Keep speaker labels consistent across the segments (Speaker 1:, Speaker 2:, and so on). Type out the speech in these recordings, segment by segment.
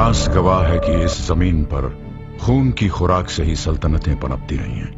Speaker 1: इतिहास गवाह है कि इस जमीन पर खून की खुराक से ही सल्तनतें पनपती रही हैं।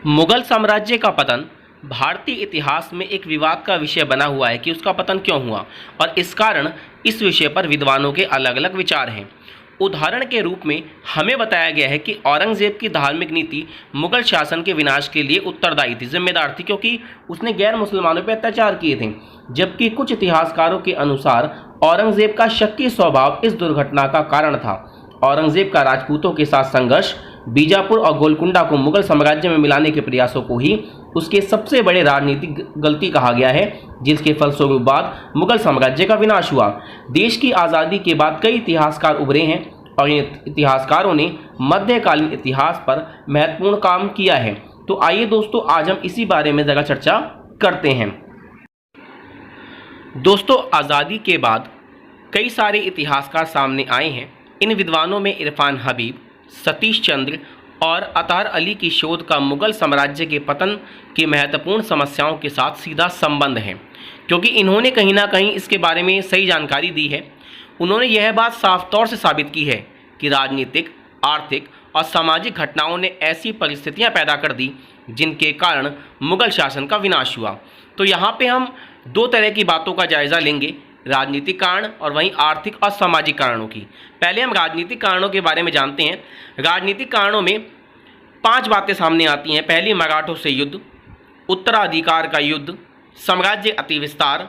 Speaker 2: मुगल साम्राज्य का पतन भारतीय इतिहास में एक विवाद का विषय बना हुआ है कि उसका पतन क्यों हुआ, और इस कारण इस विषय पर विद्वानों के अलग अलग विचार हैं। उदाहरण के रूप में हमें बताया गया है कि औरंगजेब की धार्मिक नीति मुगल शासन के विनाश के लिए उत्तरदायी थी, जिम्मेदार थी, क्योंकि उसने गैर मुसलमानों पर अत्याचार किए थे। जबकि कुछ इतिहासकारों के अनुसार औरंगजेब का शक्की स्वभाव इस दुर्घटना का कारण था। औरंगजेब का राजपूतों के साथ संघर्ष, बीजापुर और गोलकुंडा को मुगल साम्राज्य में मिलाने के प्रयासों को ही उसके सबसे बड़े राजनीतिक गलती कहा गया है, जिसके फलस्वरूप बाद मुगल साम्राज्य का विनाश हुआ। देश की आज़ादी के बाद कई इतिहासकार उभरे हैं और इन इतिहासकारों ने मध्यकालीन इतिहास पर महत्वपूर्ण काम किया है। तो आइए दोस्तों, आज हम इसी बारे में ज़रा चर्चा करते हैं। दोस्तों, आज़ादी के बाद कई सारे इतिहासकार सामने आए हैं। इन विद्वानों में इरफान हबीब, सतीश चंद्र और अतहर अली की शोध का मुगल साम्राज्य के पतन की महत्वपूर्ण समस्याओं के साथ सीधा संबंध है, क्योंकि इन्होंने कहीं ना कहीं इसके बारे में सही जानकारी दी है। उन्होंने यह बात साफ तौर से साबित की है कि राजनीतिक, आर्थिक और सामाजिक घटनाओं ने ऐसी परिस्थितियां पैदा कर दी जिनके कारण मुगल शासन का विनाश हुआ। तो यहाँ पे हम दो तरह की बातों का जायज़ा लेंगे, राजनीतिक कारण और वहीं आर्थिक और सामाजिक कारणों की। पहले हम राजनीतिक कारणों के बारे में जानते हैं। राजनीतिक कारणों में 5 बातें सामने आती हैं। पहली, मराठों से युद्ध, उत्तराधिकार का युद्ध, साम्राज्य अतिविस्तार,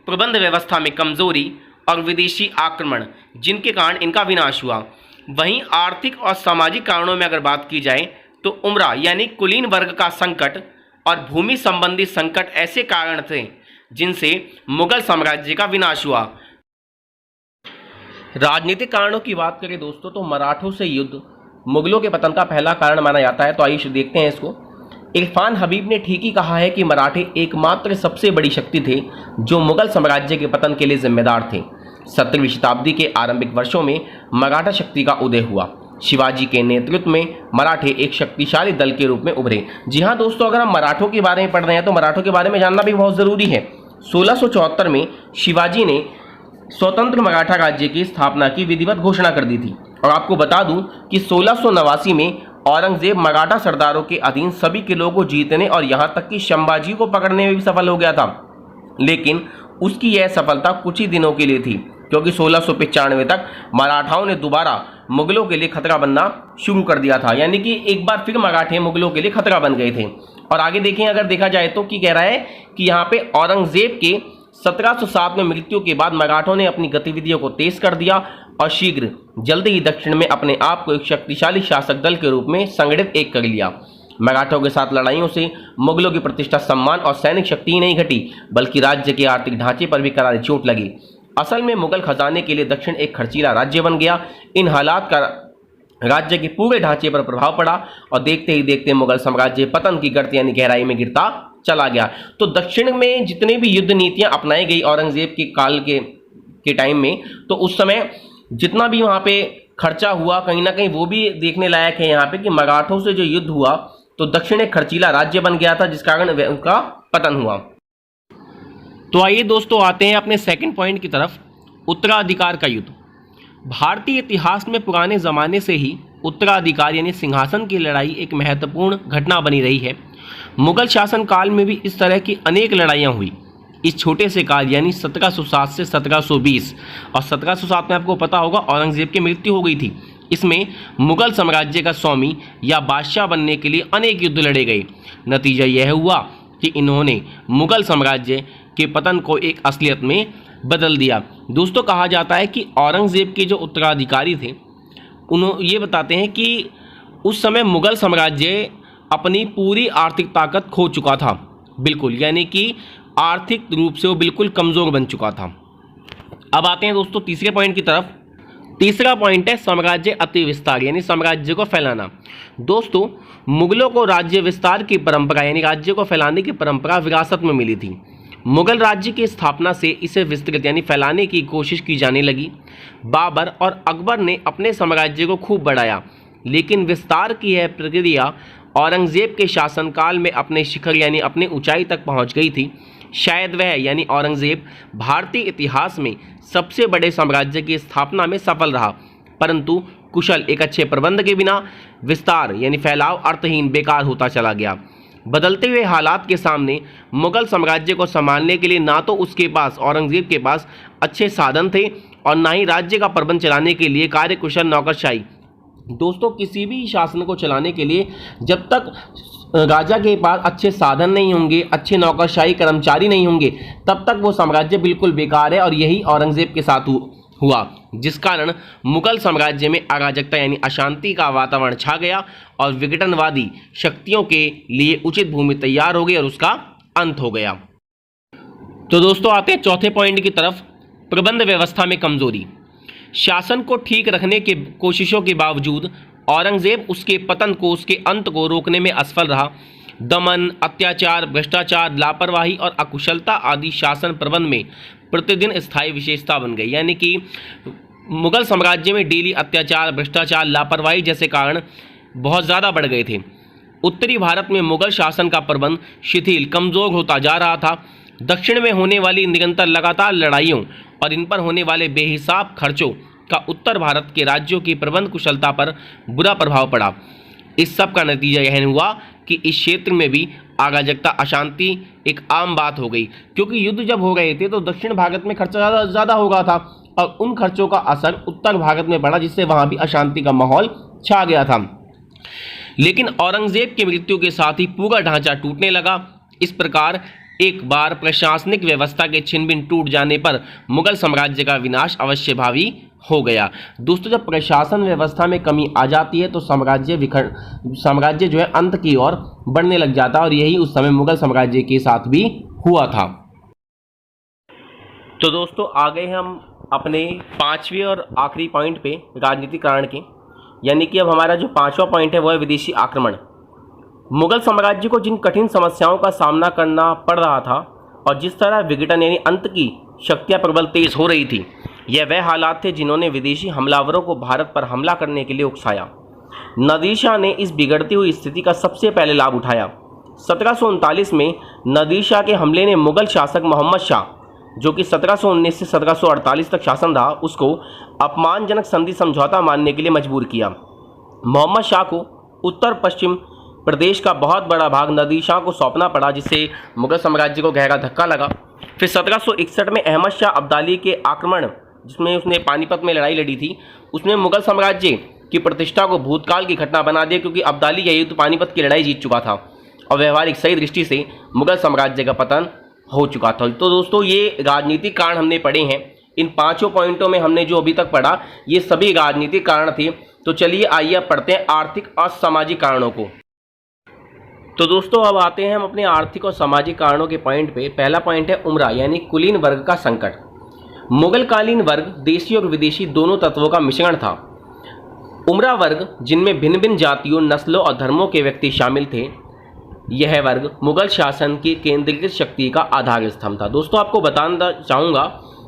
Speaker 2: प्रबंध व्यवस्था में कमजोरी और विदेशी आक्रमण, जिनके कारण इनका विनाश हुआ। वहीं आर्थिक और सामाजिक कारणों में अगर बात की जाए तो उमरा यानी कुलीन वर्ग का संकट और भूमि संबंधी संकट ऐसे कारण थे जिनसे मुगल साम्राज्य का विनाश हुआ। राजनीतिक कारणों की बात करें दोस्तों, तो मराठों से युद्ध मुगलों के पतन का पहला कारण माना जाता है। तो आइए देखते हैं इसको। इरफान हबीब ने ठीक ही कहा है कि मराठे एकमात्र सबसे बड़ी शक्ति थे जो मुगल साम्राज्य के पतन के लिए जिम्मेदार थे। 17वीं शताब्दी के आरंभिक वर्षों में मराठा शक्ति का उदय हुआ। शिवाजी के नेतृत्व में मराठे एक शक्तिशाली दल के रूप में उभरे। जी हाँ दोस्तों, अगर हम मराठों के बारे में पढ़ रहे हैं तो मराठों के बारे में जानना भी बहुत ज़रूरी है। 1674 में शिवाजी ने स्वतंत्र मराठा राज्य की स्थापना की विधिवत घोषणा कर दी थी। और आपको बता दूं कि 1689 में औरंगजेब मराठा सरदारों के अधीन सभी किलों को जीतने और यहां तक कि संभाजी को पकड़ने में भी सफल हो गया था। लेकिन उसकी यह सफलता कुछ ही दिनों के लिए थी, क्योंकि 1695 तक मराठाओं ने दोबारा मुगलों के लिए खतरा बनना शुरू कर दिया था। यानी कि एक बार फिर मराठे मुगलों के लिए खतरा बन गए थे। और आगे देखें, अगर देखा जाए तो कि कह रहा है कि यहाँ पे औरंगजेब के 1707 में मृत्यु के बाद मराठों ने अपनी गतिविधियों को तेज कर दिया और शीघ्र जल्दी ही दक्षिण में अपने आप को एक शक्तिशाली शासक दल के रूप में संगठित एक कर लिया। मराठों के साथ लड़ाइयों से मुगलों की प्रतिष्ठा, सम्मान और सैनिक शक्ति ही नहीं घटी, बल्कि राज्य के आर्थिक ढांचे पर भी करारी चोट लगी। असल में मुगल खजाने के लिए दक्षिण एक खर्चीला राज्य बन गया। इन हालात का राज्य के पूरे ढांचे पर प्रभाव पड़ा और देखते ही देखते मुगल साम्राज्य पतन की गर्त यानी गहराई में गिरता चला गया। तो दक्षिण में जितने भी युद्ध नीतियां अपनाई गई औरंगजेब के काल के टाइम में, तो उस समय जितना भी वहाँ पे खर्चा हुआ, कहीं ना कहीं वो भी देखने लायक है यहाँ पे कि मराठों से जो युद्ध हुआ तो दक्षिण एक खर्चीला राज्य बन गया था, जिस कारण उनका पतन हुआ। तो आइए दोस्तों, आते हैं अपने सेकंड पॉइंट की तरफ, उत्तराधिकार का युद्ध। भारतीय इतिहास में पुराने ज़माने से ही उत्तराधिकार यानी सिंहासन की लड़ाई एक महत्वपूर्ण घटना बनी रही है। मुगल शासन काल में भी इस तरह की अनेक लड़ाइयाँ हुई। इस छोटे से काल यानी 1707 से 1720, और 1707 में आपको पता होगा औरंगजेब की मृत्यु हो गई थी। इसमें मुगल साम्राज्य का स्वामी या बादशाह बनने के लिए अनेक युद्ध लड़े गए। नतीजा यह हुआ कि इन्होंने मुगल साम्राज्य के पतन को एक असलियत में बदल दिया। दोस्तों, कहा जाता है कि औरंगजेब के जो उत्तराधिकारी थे उन्होंने ये बताते हैं कि उस समय मुगल साम्राज्य अपनी पूरी आर्थिक ताकत खो चुका था, बिल्कुल, यानी कि आर्थिक रूप से वो बिल्कुल कमज़ोर बन चुका था। अब आते हैं दोस्तों तीसरे पॉइंट की तरफ। तीसरा पॉइंट है साम्राज्य अतिविस्तार यानी साम्राज्य को फैलाना। दोस्तों, मुगलों को राज्य विस्तार की परंपरा यानी राज्य को फैलाने की परंपरा विरासत में मिली थी। मुगल राज्य की स्थापना से इसे विस्तृत यानी फैलाने की कोशिश की जाने लगी। बाबर और अकबर ने अपने साम्राज्य को खूब बढ़ाया, लेकिन विस्तार की यह प्रक्रिया औरंगजेब के शासनकाल में अपने शिखर यानी अपने ऊंचाई तक पहुंच गई थी। शायद वह यानी औरंगजेब भारतीय इतिहास में सबसे बड़े साम्राज्य की स्थापना में सफल रहा, परंतु कुशल एक अच्छे प्रबंध के बिना विस्तार यानी फैलाव अर्थहीन बेकार होता चला गया। बदलते हुए हालात के सामने मुगल साम्राज्य को संभालने के लिए ना तो उसके पास औरंगजेब के पास अच्छे साधन थे और ना ही राज्य का प्रबंध चलाने के लिए कार्यकुशल नौकरशाही। दोस्तों, किसी भी शासन को चलाने के लिए जब तक राजा के पास अच्छे साधन नहीं होंगे, अच्छे नौकरशाही कर्मचारी नहीं होंगे, तब तक वो साम्राज्य बिल्कुल बेकार है। और यही औरंगजेब के साथ हुआ, जिस कारण मुगल साम्राज्य में अराजकता यानी अशांति का वातावरण छा गया और विघटनवादी शक्तियों के लिए उचित भूमि तैयार हो गई और उसका अंत हो गया। तो दोस्तों, आते हैं चौथे पॉइंट की तरफ, प्रबंध व्यवस्था में कमजोरी। शासन को ठीक रखने के कोशिशों के बावजूद औरंगजेब उसके पतन को, उसके अंत को रोकने में असफल रहा। दमन, अत्याचार, भ्रष्टाचार, लापरवाही और अकुशलता आदि शासन प्रबंध में प्रतिदिन स्थायी विशेषता बन गई। यानी कि मुगल साम्राज्य में डेली अत्याचार, भ्रष्टाचार, लापरवाही जैसे कारण बहुत ज़्यादा बढ़ गए थे। उत्तरी भारत में मुगल शासन का प्रबंध शिथिल, कमज़ोर होता जा रहा था। दक्षिण में होने वाली निरंतर लगातार लड़ाइयों और इन पर होने वाले बेहिसाब खर्चों का उत्तर भारत के राज्यों की प्रबंध कुशलता पर बुरा प्रभाव पड़ा। इस सब का नतीजा यह हुआ कि इस क्षेत्र में भी अराजकता, अशांति एक आम बात हो गई, क्योंकि युद्ध जब हो रहे थे तो दक्षिण भारत में खर्चा ज़्यादा हो गया था और उन खर्चों का असर उत्तर भारत में पड़ा, जिससे वहाँ भी अशांति का माहौल छा गया था। लेकिन औरंगजेब की मृत्यु के साथ ही पूरा ढांचा टूटने लगा। इस प्रकार एक बार प्रशासनिक व्यवस्था के छिन-भिन टूट जाने पर मुगल साम्राज्य का विनाश अवश्य भावी हो गया। दोस्तों, जब प्रशासन व्यवस्था में कमी आ जाती है तो साम्राज्य जो है अंत की ओर बढ़ने लग जाता है और यही उस समय मुगल साम्राज्य के साथ भी हुआ था। तो दोस्तों, आ गए हम अपने पांचवें और आखिरी पॉइंट पे, राजनीतिक कारण के। यानी कि अब हमारा जो पांचवा पॉइंट है वो है विदेशी आक्रमण। मुगल साम्राज्य को जिन कठिन समस्याओं का सामना करना पड़ रहा था और जिस तरह विघटन यानी अंत की शक्तियां प्रबल तेज हो रही थी, यह वह हालात थे जिन्होंने विदेशी हमलावरों को भारत पर हमला करने के लिए उकसाया। नादिर शाह ने इस बिगड़ती हुई स्थिति का सबसे पहले लाभ उठाया। 1739 में नादिर शाह के हमले ने मुगल शासक मोहम्मद शाह, जो कि 1719 से 1748 तक शासन रहा, उसको अपमानजनक संधि समझौता मानने के लिए मजबूर किया। मोहम्मद शाह को उत्तर पश्चिम प्रदेश का बहुत बड़ा भाग नादिर शाह को सौंपना पड़ा, जिससे मुगल साम्राज्य को गहरा धक्का लगा। फिर 1761 में अहमद शाह अब्दाली के आक्रमण, जिसमें उसने पानीपत में लड़ाई लड़ी थी, उसने मुगल साम्राज्य की प्रतिष्ठा को भूतकाल की घटना बना दिया, क्योंकि अब्दाली यह युद्ध पानीपत की लड़ाई जीत चुका था और व्यवहारिक सही दृष्टि से मुगल साम्राज्य का पतन हो चुका था। तो दोस्तों, ये राजनीतिक कारण हमने पढ़े हैं। इन पांचों पॉइंटों में हमने जो अभी तक पढ़ा ये सभी राजनीतिक कारण थे। तो चलिए आइए अब पढ़ते हैं आर्थिक और सामाजिक कारणों को। तो दोस्तों, अब आते हैं हम अपने आर्थिक और सामाजिक कारणों के पॉइंट पे। पहला पॉइंट है उमरा यानी कुलीन वर्ग का संकट। मुगलकालीन वर्ग देशी और विदेशी दोनों तत्वों का मिश्रण था। उमरा वर्ग, जिनमें भिन्न भिन्न जातियों, नस्लों और धर्मों के व्यक्ति शामिल थे, यह वर्ग मुगल शासन की केंद्रीकृत शक्ति का आधार स्तंभ था। दोस्तों, आपको बताना चाहूँगा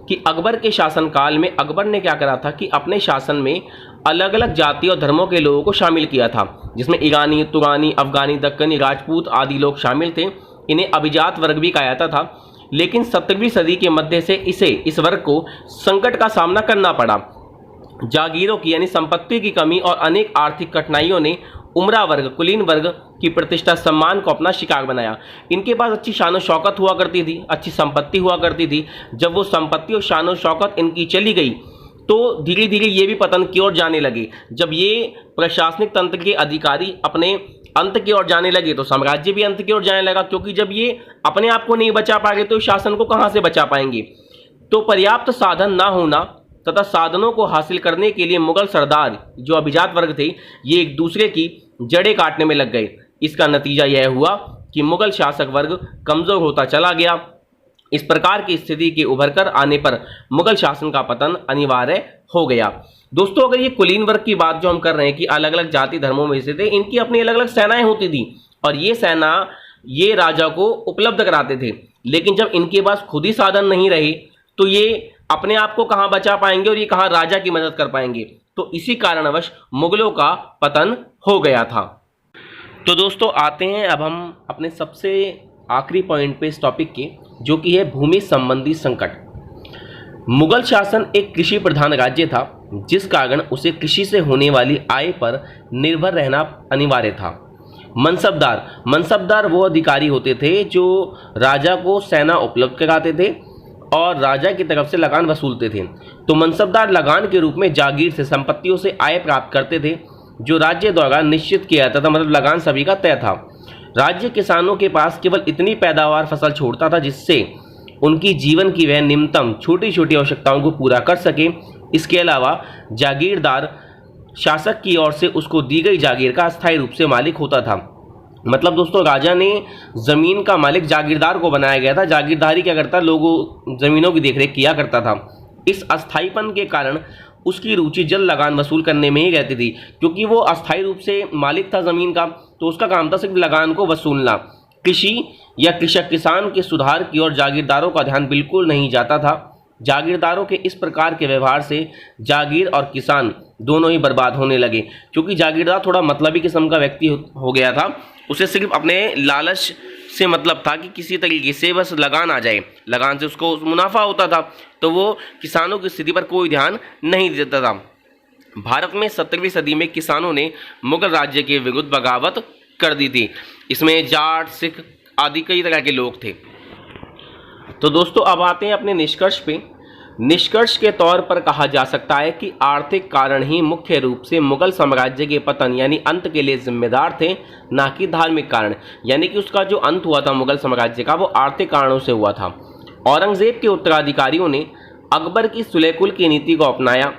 Speaker 2: कि अकबर के शासनकाल में अकबर ने क्या करा था कि अपने शासन में अलग अलग जाति और धर्मों के लोगों को शामिल किया था, जिसमें ईरानी, तुरानी, अफगानी, दक्कनी, राजपूत आदि लोग शामिल थे। इन्हें अभिजात वर्ग भी कहा जाता था। लेकिन 17वीं सदी के मध्य से इस वर्ग को संकट का सामना करना पड़ा। जागीरों की यानी संपत्ति की कमी और अनेक आर्थिक कठिनाइयों ने उमरा वर्ग, कुलीन वर्ग की प्रतिष्ठा, सम्मान को अपना शिकार बनाया। इनके पास अच्छी शान शौकत हुआ करती थी, अच्छी संपत्ति हुआ करती थी। जब वो संपत्ति और शान शौकत इनकी चली गई तो धीरे धीरे ये भी पतन की ओर जाने लगे। जब ये प्रशासनिक तंत्र के अधिकारी अपने अंत की ओर जाने लगे तो साम्राज्य भी अंत की ओर जाने लगा, क्योंकि जब ये अपने आप को नहीं बचा पाएंगे तो शासन को कहाँ से बचा पाएंगे। तो पर्याप्त साधन ना होना तथा साधनों को हासिल करने के लिए मुगल सरदार, जो अभिजात वर्ग थे, ये एक दूसरे की जड़ें काटने में लग गए। इसका नतीजा यह हुआ कि मुगल शासक वर्ग कमजोर होता चला गया। इस प्रकार की स्थिति के उभरकर आने पर मुगल शासन का पतन अनिवार्य हो गया। दोस्तों, अगर ये कुलीन वर्ग की बात जो हम कर रहे हैं कि अलग अलग जाति धर्मों में से थे, इनकी अपनी अलग अलग सेनाएं होती थी और ये सेना ये राजा को उपलब्ध कराते थे। लेकिन जब इनके पास खुद ही साधन नहीं रहे तो ये अपने आप को कहाँ बचा पाएंगे और ये कहाँ राजा की मदद कर पाएंगे। तो इसी कारणवश मुगलों का पतन हो गया था। तो दोस्तों आते हैं अब हम अपने सबसे आखिरी पॉइंट पे इस टॉपिक के, जो कि है भूमि संबंधी संकट। मुगल शासन एक कृषि प्रधान राज्य था, जिस कारण उसे कृषि से होने वाली आय पर निर्भर रहना अनिवार्य था। मनसबदार वो अधिकारी होते थे जो राजा को सेना उपलब्ध कराते थे और राजा की तरफ से लगान वसूलते थे। तो मनसबदार लगान के रूप में जागीर से, संपत्तियों से आय प्राप्त करते थे, जो राज्य द्वारा निश्चित किया जाता था। मतलब लगान सभी का तय था। राज्य किसानों के पास केवल इतनी पैदावार फसल छोड़ता था जिससे उनकी जीवन की वह निम्नतम छोटी छोटी आवश्यकताओं को पूरा कर सके। इसके अलावा जागीरदार शासक की ओर से उसको दी गई जागीर का अस्थायी रूप से मालिक होता था। मतलब दोस्तों राजा ने जमीन का मालिक जागीरदार को बनाया गया था। जागीरदारी क्या करता, लोगों जमीनों की देखरेख किया करता था। इस अस्थायीपन के कारण उसकी रुचि जल लगान वसूल करने में ही रहती थी, क्योंकि वो अस्थायी रूप से मालिक था ज़मीन का, तो उसका काम था सिर्फ लगान को वसूलना। कृषि या कृषक किसान के सुधार की ओर जागीरदारों का ध्यान बिल्कुल नहीं जाता था। जागीरदारों के इस प्रकार के व्यवहार से जागीर और किसान दोनों ही बर्बाद होने लगे, क्योंकि जागीरदार थोड़ा मतलबी किस्म का व्यक्ति हो गया था। उसे सिर्फ अपने लालच से मतलब था कि किसी तरीके से बस लगान आ जाए, लगान से उसको मुनाफा होता था, तो वो किसानों की स्थिति पर कोई ध्यान नहीं देता था। भारत में 17वीं सदी में किसानों ने मुगल राज्य के विरुद्ध बगावत कर दी थी। इसमें जाट, सिख आदि कई तरह के लोग थे। तो दोस्तों अब आते हैं अपने निष्कर्ष पे। निष्कर्ष के तौर पर कहा जा सकता है कि आर्थिक कारण ही मुख्य रूप से मुगल साम्राज्य के पतन यानी अंत के लिए जिम्मेदार थे, ना कि धार्मिक कारण। यानी कि उसका जो अंत हुआ था मुगल साम्राज्य का, वो आर्थिक कारणों से हुआ था। औरंगजेब के उत्तराधिकारियों ने अकबर की सुलेकुल की नीति को अपनाया,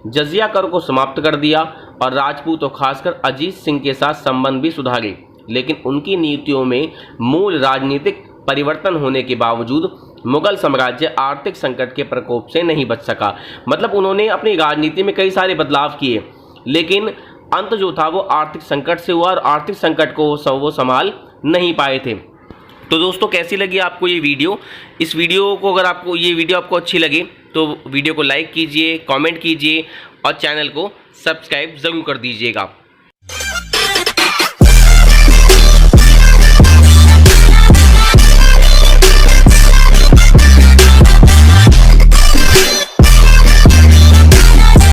Speaker 2: जजिया कर को समाप्त कर दिया और राजपूत और खासकर अजीत सिंह के साथ संबंध भी सुधारे। लेकिन उनकी नीतियों में मूल राजनीतिक परिवर्तन होने के बावजूद मुगल साम्राज्य आर्थिक संकट के प्रकोप से नहीं बच सका। मतलब उन्होंने अपनी राजनीति में कई सारे बदलाव किए, लेकिन अंत जो था वो आर्थिक संकट से हुआ और आर्थिक संकट को वो संभाल नहीं पाए थे। तो दोस्तों कैसी लगी आपको ये वीडियो? इस वीडियो को अगर आपको ये वीडियो आपको अच्छी लगे तो वीडियो को लाइक कीजिए, कमेंट कीजिए और चैनल को सब्सक्राइब ज़रूर कर दीजिएगा।